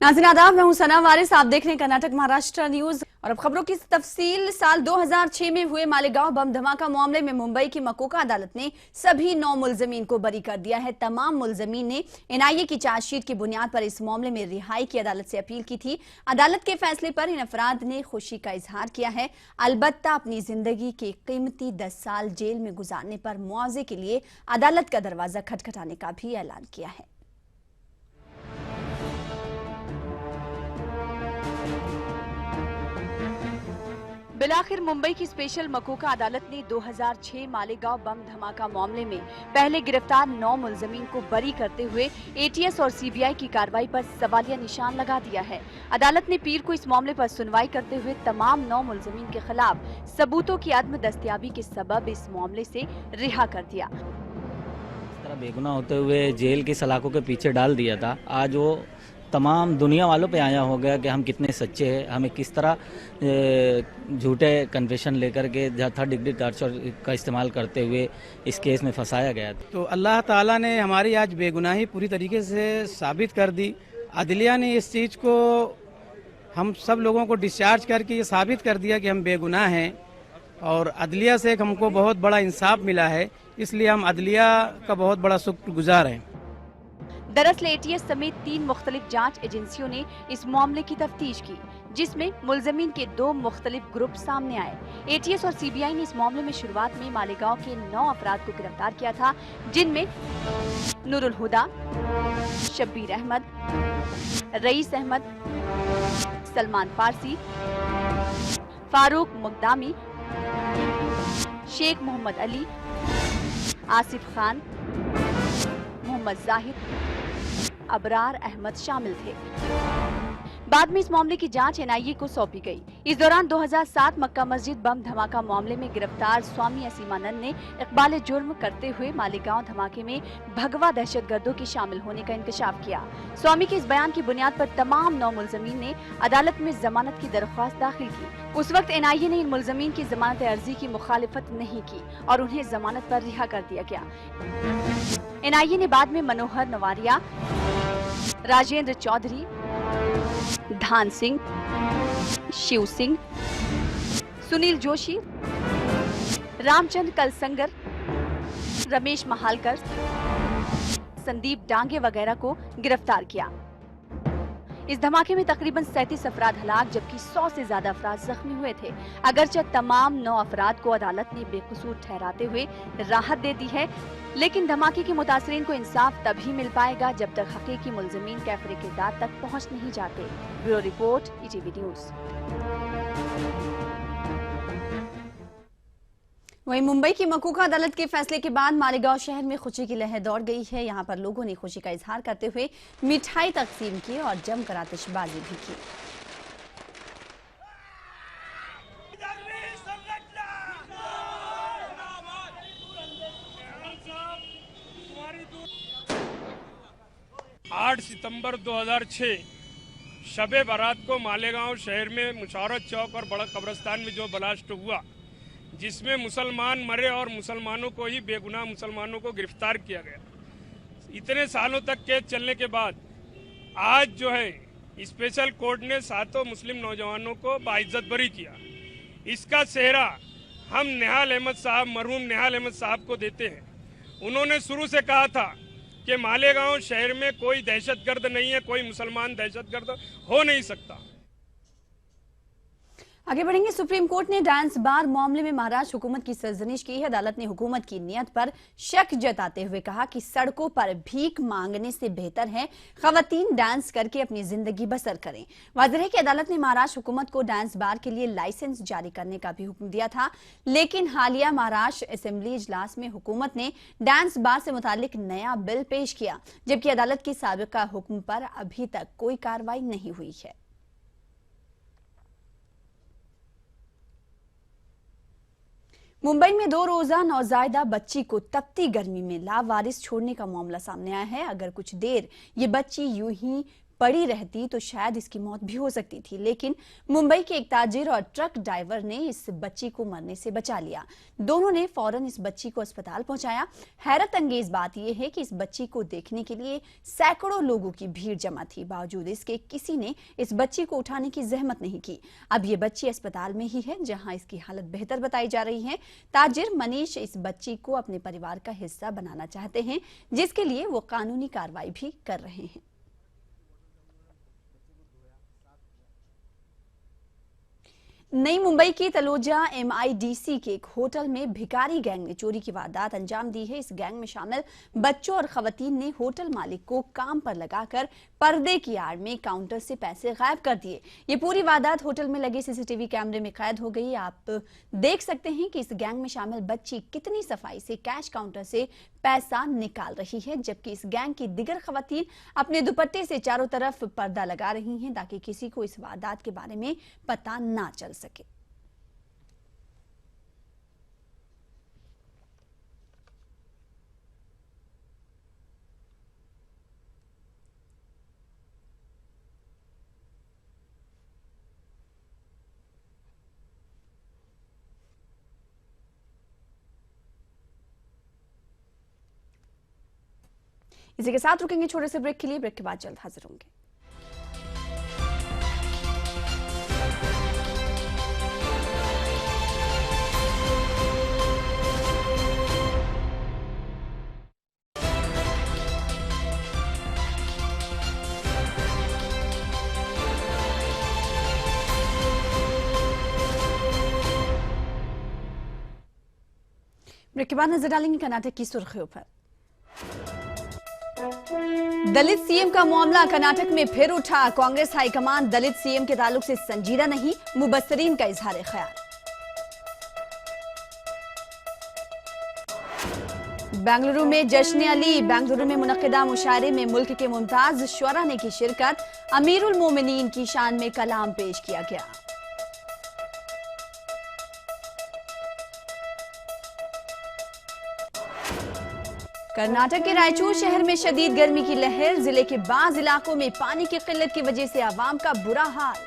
नाज़रीन आदाब, मैं हूं सना वारिस। आप देख रहे हैं कर्नाटक महाराष्ट्र न्यूज और अब खबरों की तफसील। साल 2006 में हुए मालेगांव बम धमाका मामले में मुंबई की मकोका अदालत ने सभी 9 मुलजमीन को बरी कर दिया है। तमाम मुलजमीन ने एनआईए की चार्जशीट की बुनियाद पर इस मामले में रिहाई की अदालत से अपील की थी। अदालत के फैसले पर इन अफराद ने खुशी का इजहार किया है। अलबत्ता अपनी जिंदगी के कीमती 10 साल जेल में गुजारने पर मुआवजे के लिए अदालत का दरवाजा खटखटाने का भी ऐलान किया है। बिलाखिर मुंबई की स्पेशल मकोका अदालत ने 2006 मालेगांव बम धमाका मामले में पहले गिरफ्तार 9 मुलजमीन को बरी करते हुए एटीएस और सीबीआई की कार्रवाई पर सवालिया निशान लगा दिया है। अदालत ने पीर को इस मामले पर सुनवाई करते हुए तमाम 9 मुलजमीन के खिलाफ सबूतों की अदम दस्तयाबी के सबब इस मामले से रिहा कर दिया। इस तरह बेगुनाह होते हुए जेल की सलाखों के पीछे डाल दिया था, आज वो तमाम दुनिया वालों पे आया हो गया कि हम कितने सच्चे हैं। हमें किस तरह झूठे कन्फेशन लेकर के थर्ड डिग्री टॉर्चर का इस्तेमाल करते हुए इस केस में फंसाया गया। तो अल्लाह ताला ने हमारी आज बेगुनाही पूरी तरीके से साबित कर दी। अदलिया ने इस चीज़ को हम सब लोगों को डिस्चार्ज करके ये साबित कर दिया कि हम बेगुनाह हैं और अदलिया से हमको बहुत बड़ा इंसाफ मिला है, इसलिए हम अदलिया का बहुत बड़ा शुक्रगुजार हैं। दरअसल एटीएस समेत 3 मुख्तलिफ जांच एजेंसियों ने इस मामले की तफ्तीश की, जिसमें मुलजमीन के 2 मुख्तलिफ ग्रुप सामने आए। एटीएस और सीबीआई ने इस मामले में शुरुआत में मालेगांव के 9 अफराद को गिरफ्तार किया था, जिनमें नूरुल हुदा, शब्बीर अहमद, रईस अहमद, सलमान फारसी, फारूक मुकदामी, शेख मोहम्मद अली, आसिफ खान, मोहम्मद जाहिद, अबरार अहमद शामिल थे। बाद में इस मामले की जांच एनआईए को सौंपी गई। इस दौरान 2007 मक्का मस्जिद बम धमाका मामले में गिरफ्तार स्वामी असीमानंद ने इकबाल जुर्म करते हुए मालेगांव धमाके में भगवा दहशतगर्दों के शामिल होने का इंकशाफ किया। स्वामी के इस बयान की बुनियाद पर तमाम 9 मुलजमीन ने अदालत में जमानत की दरख्वास्त दाखिल की। उस वक्त एनआईए ने इन मुलजमीन की जमानत अर्जी की मुखालिफत नहीं की और उन्हें जमानत पर रिहा कर दिया गया। एनआईए ने बाद में मनोहर नवारिया, राजेंद्र चौधरी, धान सिंह, शिव सिंह, सुनील जोशी, रामचंद्र कलसंगर, रमेश महालकर, संदीप डांगे वगैरह को गिरफ्तार किया। इस धमाके में तकरीबन 37 अफराद हलाक जबकि 100 से ज्यादा अफराद जख्मी हुए थे। अगरचे तमाम 9 अफराद को अदालत ने बेकसूर ठहराते हुए राहत दे दी है, लेकिन धमाके के मुतासरीन को इंसाफ तभी मिल पाएगा जब तक हकीकी मुलजमीन कैफरे किरदार तक पहुंच नहीं जाते। Bureau report, ETV news. वहीं मुंबई की मकोका अदालत के फैसले के बाद मालेगांव शहर में खुशी की लहर दौड़ गई है। यहां पर लोगों ने खुशी का इजहार करते हुए मिठाई तकसीम की और जमकर आतिशबाजी भी की। आठ सितंबर 2006 शबे बारात को मालेगांव शहर में मुशावरत चौक और बड़ा कब्रिस्तान में जो ब्लास्ट हुआ, जिसमें मुसलमान मरे और मुसलमानों को ही बेगुनाह मुसलमानों को गिरफ्तार किया गया। इतने सालों तक केस चलने के बाद आज जो है स्पेशल कोर्ट ने 7 मुस्लिम नौजवानों को बाइज्जत बरी किया। इसका सेहरा हम नेहाल अहमद साहब, मरहूम नेहाल अहमद साहब को देते हैं। उन्होंने शुरू से कहा था कि मालेगांव शहर में कोई दहशतगर्द नहीं है, कोई मुसलमान दहशतगर्द हो नहीं सकता। आगे बढ़ेंगे। सुप्रीम कोर्ट ने डांस बार मामले में महाराष्ट्र हुकूमत की सरजनिश की है। अदालत ने हुकूमत की नीयत पर शक जताते हुए कहा कि सड़कों पर भीख मांगने से बेहतर है खवातीन डांस करके अपनी जिंदगी बसर करें। वाज़ेह है कि अदालत ने महाराष्ट्र हुकूमत को डांस बार के लिए लाइसेंस जारी करने का भी हुक्म दिया था, लेकिन हालिया महाराष्ट्र असेंबली इजलास में हुकूमत ने डांस बार से मुतालिक नया बिल पेश किया, जबकि अदालत की साबिका हुक्म पर अभी तक कोई कार्रवाई नहीं हुई है। मुंबई में 2 रोजा नौजायदा बच्ची को तपती गर्मी में लावारिस छोड़ने का मामला सामने आया है। अगर कुछ देर ये बच्ची यूं ही पड़ी रहती तो शायद इसकी मौत भी हो सकती थी, लेकिन मुंबई के एक ताजिर और ट्रक ड्राइवर ने इस बच्ची को मरने से बचा लिया। दोनों ने फौरन इस बच्ची को अस्पताल पहुंचाया। हैरत अंगेज बात यह है कि इस बच्ची को देखने के लिए सैकड़ों लोगों की भीड़ जमा थी। बावजूद इसके किसी ने इस बच्ची को उठाने की जहमत नहीं की। अब ये बच्ची अस्पताल में ही है, जहां इसकी हालत बेहतर बताई जा रही है। ताजिर मनीष इस बच्ची को अपने परिवार का हिस्सा बनाना चाहते हैं, जिसके लिए वो कानूनी कार्रवाई भी कर रहे हैं। नई मुंबई की तलोजा MIDC के एक होटल में भिखारी गैंग ने चोरी की वारदात अंजाम दी है। इस गैंग में शामिल बच्चों और खवातीन ने होटल मालिक को काम पर लगाकर पर्दे की आड़ में काउंटर से पैसे गायब कर दिए। ये पूरी वारदात होटल में लगे CCTV कैमरे में कैद हो गई। आप देख सकते हैं कि इस गैंग में शामिल बच्ची कितनी सफाई से कैश काउंटर से पैसा निकाल रही है, जबकि इस गैंग की दिगर खवातीन अपने दुपट्टे से चारों तरफ पर्दा लगा रही हैं ताकि किसी को इस वारदात के बारे में पता ना चल सके। इसी के साथ रुकेंगे छोटे से ब्रेक के लिए। ब्रेक के बाद जल्द हाजिर होंगे। ब्रेक के बाद नजर डालेंगे कर्नाटक की सुर्खियों पर। दलित सीएम का मामला कर्नाटक में फिर उठा। कांग्रेस हाईकमान दलित सीएम के ताल्लुक से संजीदा नहीं, मुबस्सरीन का इजहार ख्याल। बेंगलुरु में जश्न अली। बेंगलुरु में मुनक्किदा मुशायरे में मुल्क के मुमताज शुरा ने की शिरकत। अमीरुल मोमिनीन की शान में कलाम पेश किया गया। कर्नाटक के रायचूर शहर में शदीद गर्मी की लहर। जिले के बाज इलाकों में पानी की किल्लत की वजह से आवाम का बुरा हाल।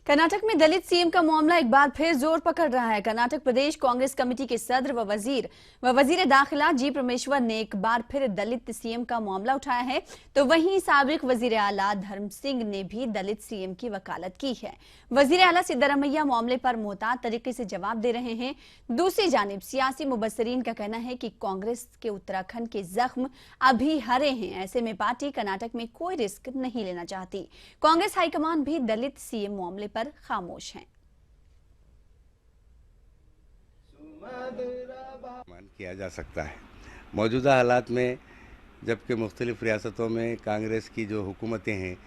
कर्नाटक में दलित सीएम का मामला एक बार फिर जोर पकड़ रहा है। कर्नाटक प्रदेश कांग्रेस कमेटी के सदर व वजीर दाखिला जी परमेश्वर ने एक बार फिर दलित सीएम का मामला उठाया है, तो वहीं साबिक वजीर आला धर्म सिंह ने भी दलित सीएम की वकालत की है। वजीर आला सिद्धारमैया मामले पर मोहतात तरीके से जवाब दे रहे हैं। दूसरी जानिब सियासी मुबस्सरीन का कहना है कि कांग्रेस के उत्तराखंड के जख्म अभी हरे हैं, ऐसे में पार्टी कर्नाटक में कोई रिस्क नहीं लेना चाहती। कांग्रेस हाईकमान भी दलित सीएम मामले पर खामोश हैं। किया जा सकता है मौजूदा हालात में, जबकि मुख्तलिफ रियासतों में कांग्रेस की जो हुकूमतें हैं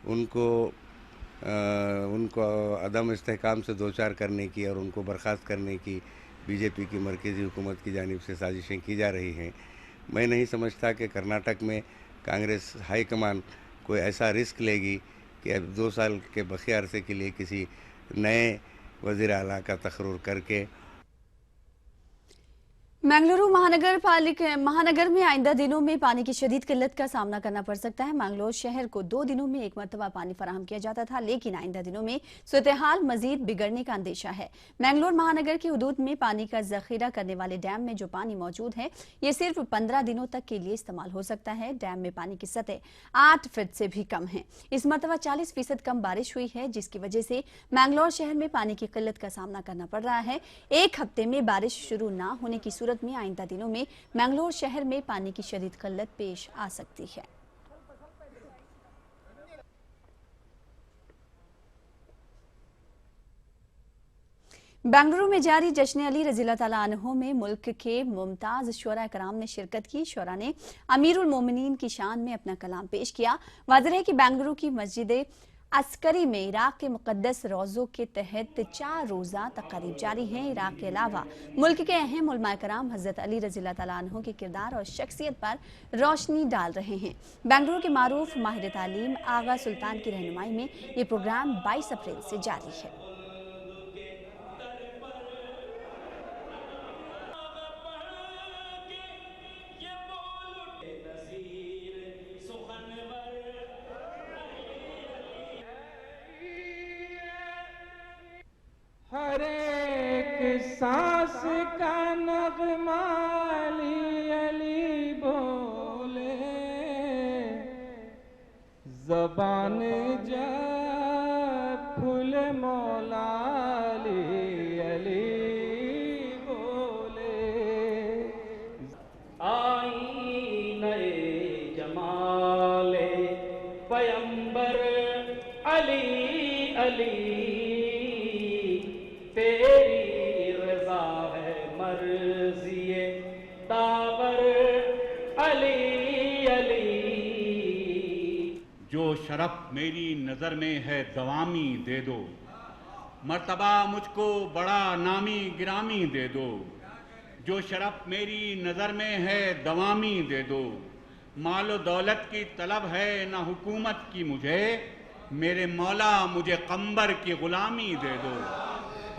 उनको अदम इस्तेहकाम से दो चार करने की और उनको बर्खास्त करने की बीजेपी की मरकज़ी हुकूमत की जानिब से साजिशें की जा रही हैं। मैं नहीं समझता कि कर्नाटक में कांग्रेस हाईकमान कोई ऐसा रिस्क लेगी कि अब 2 साल के बक़िया अरसे के लिए किसी नए वज़ीर आला का तकर्रुर करके। मैंगलुरु महानगर में आइंदा दिनों में पानी की शदीद किल्लत का सामना करना पड़ सकता है। मैंगलोर शहर को 2 दिनों में एक मरतबा पानी फराहम किया जाता था, लेकिन आइंदा दिनों में सूरत-ए-हाल मजीद बिगड़ने का अंदेशा है। मैंगलोर महानगर की हुदूद में पानी का जखीरा करने वाले डैम में जो पानी मौजूद है, ये सिर्फ 15 दिनों तक के लिए इस्तेमाल हो सकता है। डैम में पानी की सतह 8 फीट से भी कम है। इस मरतबा 40% कम बारिश हुई है, जिसकी वजह से मैंगलोर शहर में पानी की किल्लत का सामना करना पड़ रहा है। 1 हफ्ते में बारिश शुरू न होने की सूरत में आइंदा दिनों में मैंगलोर शहर में पानी की शदीद किल्लत पेश आ सकती है। बेंगलुरु में जारी जश्न अली रज़ियल्लाहु तआला अन्हु में मुल्क के मुमताज शुरा कराम ने शिरकत की। शुरा ने अमीरुल मोमिनीन की शान में अपना कलाम पेश किया। वाज़ेह है कि बेंगलुरु की मस्जिद अस्करी में इराक के मुकद्दस रोज़ों के तहत 4 रोज़ा तक़रीब जारी हैं। इराक के अलावा मुल्क के अहम उलमा कराम हज़रत अली रज़ियल्लाहु तआला अन्हु के किरदार और शख्सियत पर रोशनी डाल रहे हैं। बेंगलुरु के मारूफ माहिर तालीम आगा सुल्तान की रहनुमाई में ये प्रोग्राम 22 अप्रैल से जारी है। हर एक सांस का नगमा अली अली बोले, ज़बान जब फूले मौला अली अली बोले। आई नए जमाले पैगंबर अली अली, तेरी रज़ा है मर्ज़िए तावर अली अली। जो शरफ मेरी नज़र में है दवामी दे दो, मर्तबा मुझको बड़ा नामी गिरामी दे दो। जो शरफ मेरी नज़र में है दवामी दे दो, मालो दौलत की तलब है ना हुकूमत की मुझे, मेरे मौला मुझे कंबर की गुलामी दे दो।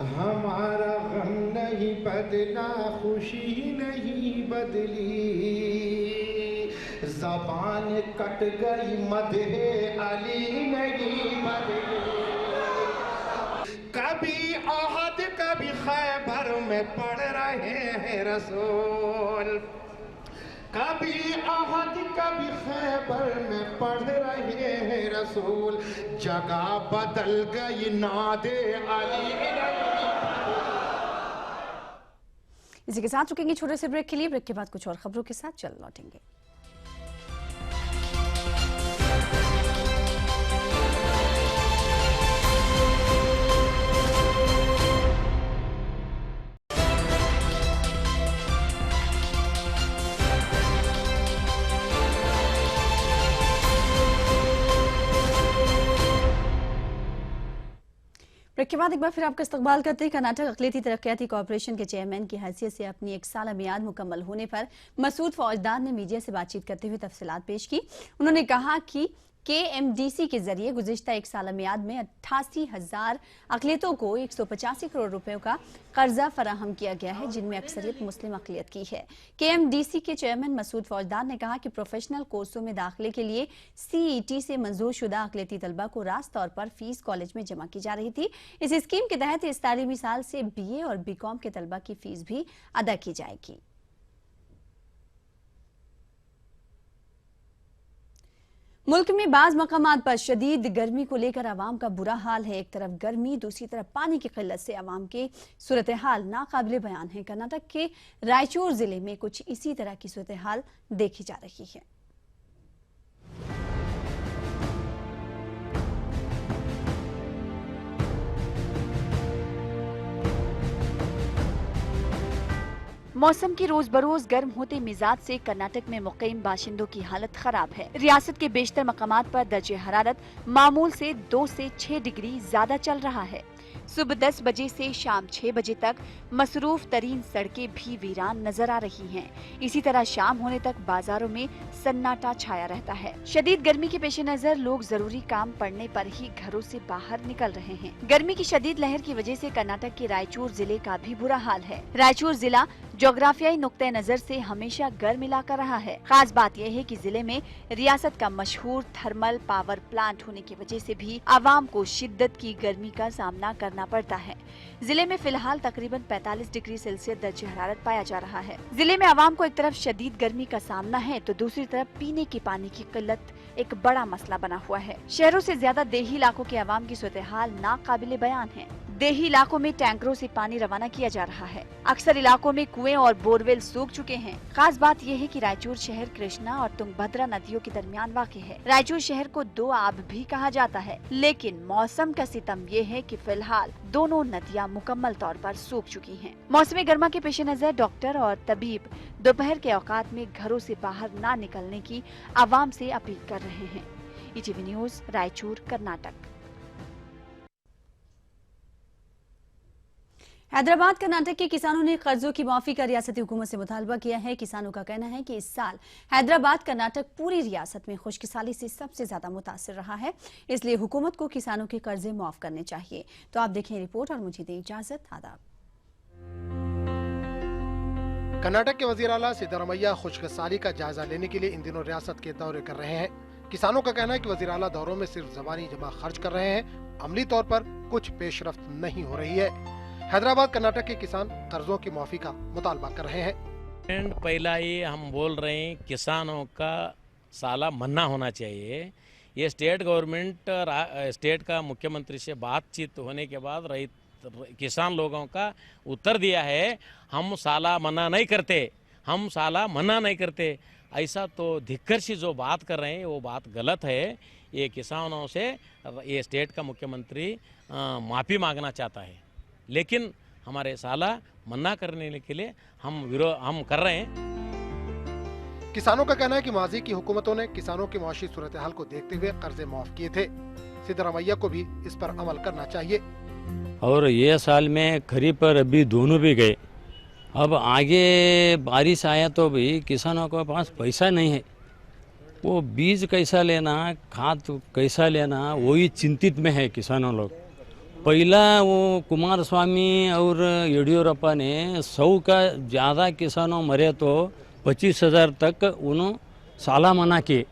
हमारा गम नहीं बदला, खुशी नहीं बदली, ज़बान कट गई मदहे अली नहीं बदली। कभी अहद कभी खैबर में पढ़ रहे हैं रसूल, कभी अहद कभी खैबर में पढ़ रहे हैं रसूल, जगह बदल गई नादे अली। इसी के साथ रुकेंगे छोटे से ब्रेक के लिए। ब्रेक के बाद कुछ और खबरों के साथ चल लौटेंगे। ब्रेक के बाद एक बार फिर आपका इस्तकबाल करते हैं। कर्नाटक अक़लियती तरक्याती कॉरपोरेशन के चेयरमैन की हैसियत से अपनी 1 साला मियाद मुकम्मल होने पर मसूद फौजदार ने मीडिया से बातचीत करते हुए तफसीलात पेश की। उन्होंने कहा कि KMDC के जरिए गुज़िश्ता 1 साला मियाद में 88,000 अक़लियतों को 185 करोड़ रुपयों का कर्जा फराहम किया गया है, जिनमें अक्सरियत मुस्लिम अक़लियत की है। KMDC के चेयरमैन मसूद फौजदार ने कहा कि प्रोफेशनल कोर्सों में दाखिले के लिए CET से मंजूर शुदा अक़लियती तलबा को रास्त तौर पर फीस कॉलेज में जमा की जा रही थी। इस स्कीम के तहत इस तालीमी साल से BA और BCom के तलबा की फीस भी अदा की जाएगी। मुल्क में बाज़ मकामात पर शदीद गर्मी को लेकर आवाम का बुरा हाल है। एक तरफ गर्मी, दूसरी तरफ पानी की किल्लत से आवाम के सूरत हाल नाकाबिले बयान है। कर्नाटक के रायचूर जिले में कुछ इसी तरह की सूरत हाल देखी जा रही है। मौसम की रोज बरोज गर्म होते मिजाज से कर्नाटक में मुकीम बाशिंदों की हालत खराब है। रियासत के बेशतर मकामात पर दर्जे हरारत मामूल से 2 से 6 डिग्री ज्यादा चल रहा है। सुबह 10 बजे से शाम 6 बजे तक मसरूफ तरीन सड़कें भी वीरान नजर आ रही हैं। इसी तरह शाम होने तक बाजारों में सन्नाटा छाया रहता है। शदीद गर्मी के पेश नजर लोग जरूरी काम पड़ने पर ही घरों से बाहर निकल रहे हैं। गर्मी की शदीद लहर की वजह से कर्नाटक के रायचूर जिले का भी बुरा हाल है। रायचूर जिला जोग्राफियाई नुक्ते नजर से हमेशा गर्म इलाका रहा है। खास बात यह है कि जिले में रियासत का मशहूर थर्मल पावर प्लांट होने की वजह से भी आवाम को शिद्दत की गर्मी का सामना करना पड़ता है। जिले में फिलहाल तकरीबन 45 डिग्री सेल्सियस दर्जे हरारत पाया जा रहा है। जिले में आवाम को एक तरफ शदीद गर्मी का सामना है तो दूसरी तरफ पीने के पानी की किल्लत एक बड़ा मसला बना हुआ है। शहरों से ज्यादा देही इलाकों के आवाम की सूरत हाल नाकाबिले बयान है। देही इलाकों में टैंकरों से पानी रवाना किया जा रहा है। अक्सर इलाकों में कुएं और बोरवेल सूख चुके हैं। खास बात यह है कि रायचूर शहर कृष्णा और तुंगभद्रा नदियों के दरमियान वाक़ है। रायचूर शहर को 2 आब भी कहा जाता है, लेकिन मौसम का सितम ये है कि फिलहाल दोनों नदियां मुकम्मल तौर पर सूख चुकी हैं। मौसमी गर्मा के पेश नजर डॉक्टर और तबीब दोपहर के औकात में घरों से बाहर न निकलने की आवाम से अपील कर रहे हैं। ETV news, Raichur, Karnataka. हैदराबाद कर्नाटक के किसानों ने कर्जों की माफी का रियासती हुकूमत से मुतालबा किया है। किसानों का कहना है कि इस साल हैदराबाद कर्नाटक पूरी रियासत में खुशकिसाली से सबसे ज्यादा मुतासिर रहा है, इसलिए हुकूमत को किसानों के कर्जे माफ करने चाहिए। तो आप देखें रिपोर्ट और मुझे दें इजाजत। आदाब। कर्नाटक के वजीर आला सिद्धरामैया खुशकिसाली का जायजा लेने के लिए इन दिनों रियासत के दौरे कर रहे हैं। किसानों का कहना है कि वजीर आला दौरों में सिर्फ जबानी जमा खर्च कर रहे हैं, अमली तौर पर कुछ पेशरफ्त नहीं हो रही है। हैदराबाद कर्नाटक के किसान कर्जों की माफी का मुतालबा कर रहे हैं। पहला ही हम बोल रहे हैं किसानों का साला मन्ना होना चाहिए। ये स्टेट गवर्नमेंट स्टेट का मुख्यमंत्री से बातचीत होने के बाद किसान लोगों का उत्तर दिया है, हम साला मना नहीं करते, हम साला मना नहीं करते। ऐसा तो धिक्कर से जो बात कर रहे हैं वो बात गलत है। ये किसानों से ये स्टेट का मुख्यमंत्री माफ़ी मांगना चाहता है, लेकिन हमारे साला मना करने के लिए हम कर रहे हैं। किसानों का कहना है कि माजी की हुकूमतों ने किसानों की मुआशी सूरत हाल को देखते हुए कर्जे माफ किए थे। सिद्धरामैया को भी इस पर अमल करना चाहिए। और ये साल में खरीफ पर अभी दोनों भी गए। अब आगे बारिश आया तो भी किसानों के पास पैसा नहीं है, वो बीज कैसा लेना, खाद कैसा लेना, वही चिंतित में है किसानों लोग। पहला वो कुमार स्वामी और येडियूरप्पा ने 100 का ज़्यादा किसानों मरे तो 25,000 तक उन्होंने साला मना किए।